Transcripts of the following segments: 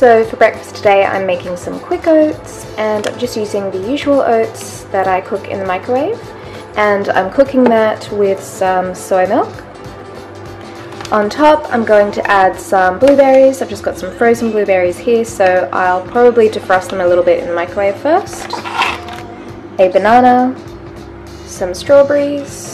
So for breakfast today I'm making some quick oats, and I'm just using the usual oats that I cook in the microwave, and I'm cooking that with some soy milk. On top I'm going to add some blueberries. I've just got some frozen blueberries here, so I'll probably defrost them a little bit in the microwave first. A banana, some strawberries,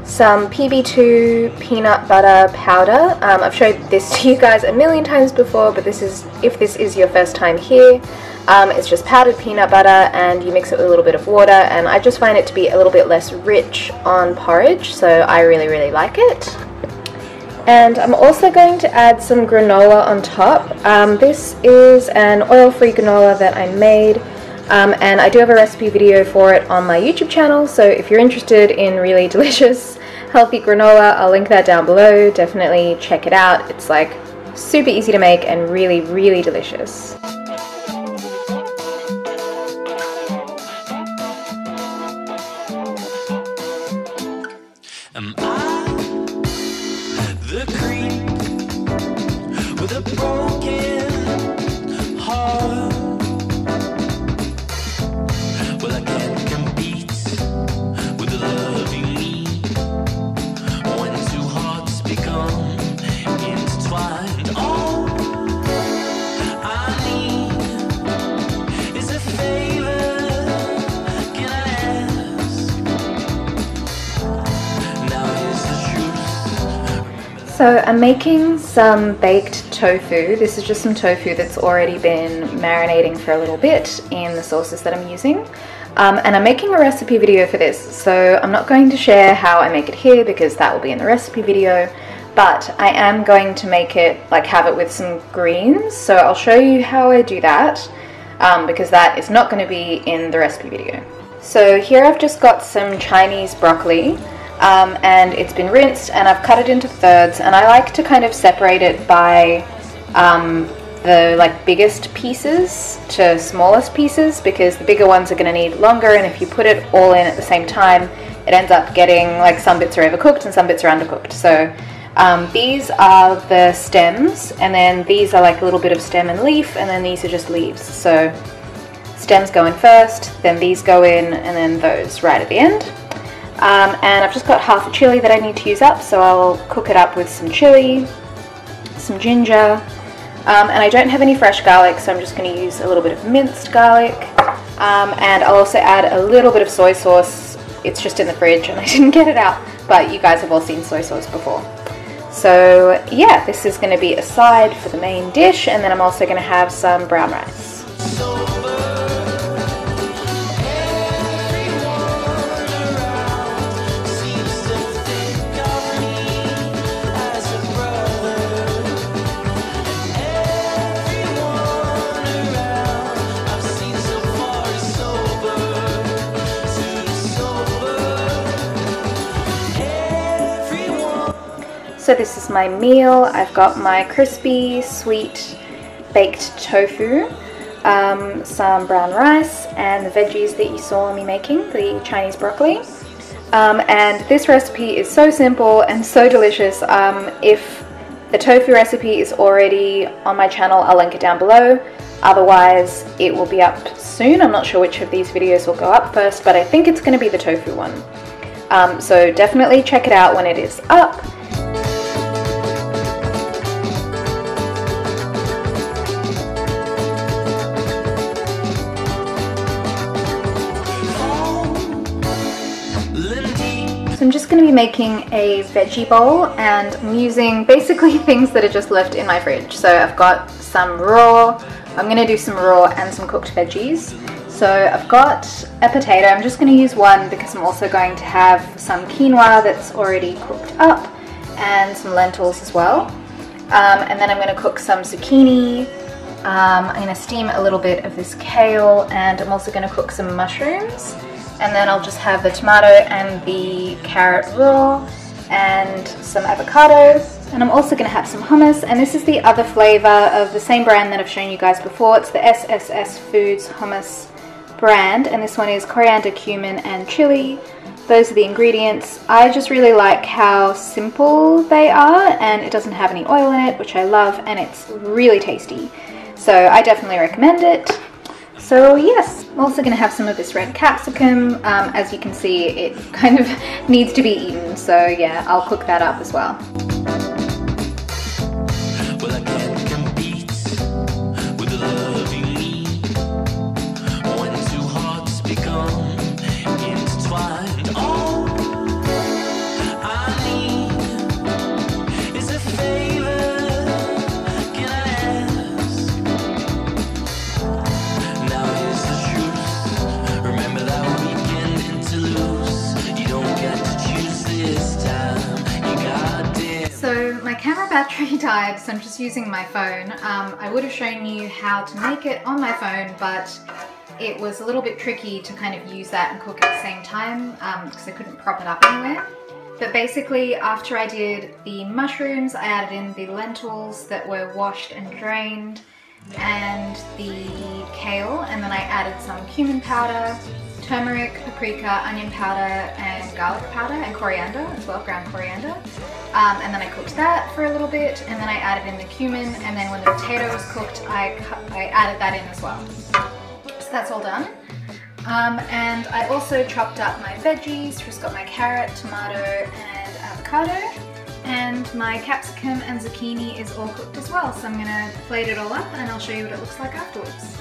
some PB2 peanut butter powder. I've showed this to you guys a million times before, but if this is your first time here, it's just powdered peanut butter and you mix it with a little bit of water, and I just find it to be a little bit less rich on porridge, so I really like it. And I'm also going to add some granola on top. This is an oil-free granola that I made, and I do have a recipe video for it on my YouTube channel, so if you're interested in really delicious healthy granola, I'll link that down below. Definitely check it out. It's like super easy to make and really delicious. Am I the creep with a broken heart? Well, I can't compete with the love you need when two hearts become intertwined. All I need is a favor. Can I ask? Now here's the truth. So I'm making some baked tofu. This is just some tofu that's already been marinating for a little bit in the sauces that I'm using. And I'm making a recipe video for this, so I'm not going to share how I make it here because that will be in the recipe video, but I am going to make it, like have it with some greens, so I'll show you how I do that, because that is not going to be in the recipe video. So here I've just got some Chinese broccoli, and it's been rinsed and I've cut it into thirds, and I like to kind of separate it by the biggest pieces to smallest pieces, because the bigger ones are going to need longer, and if you put it all in at the same time it ends up getting like some bits are overcooked and some bits are undercooked. So these are the stems, and then these are like a little bit of stem and leaf, and then these are just leaves. So stems go in first, then these go in, and then those right at the end. And I've just got half a chili that I need to use up, so I'll cook it up with some chili, some ginger, and I don't have any fresh garlic, so I'm just going to use a little bit of minced garlic, and I'll also add a little bit of soy sauce. It's just in the fridge and I didn't get it out, but you guys have all seen soy sauce before. So yeah, this is going to be a side for the main dish, and then I'm also going to have some brown rice. So this is my meal. I've got my crispy, sweet, baked tofu, some brown rice, and the veggies that you saw me making, the Chinese broccoli. And this recipe is so simple and so delicious. If the tofu recipe is already on my channel, I'll link it down below. Otherwise, it will be up soon. I'm not sure which of these videos will go up first, but I think it's going to be the tofu one. So definitely check it out when it is up. I'm just going to be making a veggie bowl, and I'm using basically things that are just left in my fridge. So I've got some raw, I'm going to do some raw and some cooked veggies. So I've got a potato. I'm just going to use one because I'm also going to have some quinoa that's already cooked up, and some lentils as well. And then I'm going to cook some zucchini. I'm going to steam a little bit of this kale, and I'm also going to cook some mushrooms. And then I'll just have the tomato and the carrot raw and some avocado. And I'm also going to have some hummus, and this is the other flavour of the same brand that I've shown you guys before. It's the SSS Foods hummus brand, and this one is coriander, cumin and chili. those are the ingredients. I just really like how simple they are, and it doesn't have any oil in it, which I love, and it's really tasty. So I definitely recommend it. So yes, I'm also going to have some of this red capsicum. As you can see, it kind of needs to be eaten, so yeah, I'll cook that up as well. Well, I can't compete with the love you need when two hearts become intertwined. All I need is a favor. Can I ask? Now here's the truth. Remember that weekend interlude. You don't get to choose this time. You got it. So my camera battery died, so I'm just using my phone. I would have shown you how to make it on my phone, but it was a little bit tricky to kind of use that and cook at the same time because I couldn't prop it up anywhere. But basically, after I did the mushrooms, I added in the lentils that were washed and drained, and the kale, and then I added some cumin powder, turmeric, paprika, onion powder, and garlic powder, and coriander as well, ground coriander. And then I cooked that for a little bit, and then I added in the cumin, and then when the potato was cooked, I added that in as well. So that's all done. And I also chopped up my veggies. Just got my carrot, tomato, and avocado. And my capsicum and zucchini is all cooked as well. So I'm gonna plate it all up and I'll show you what it looks like afterwards.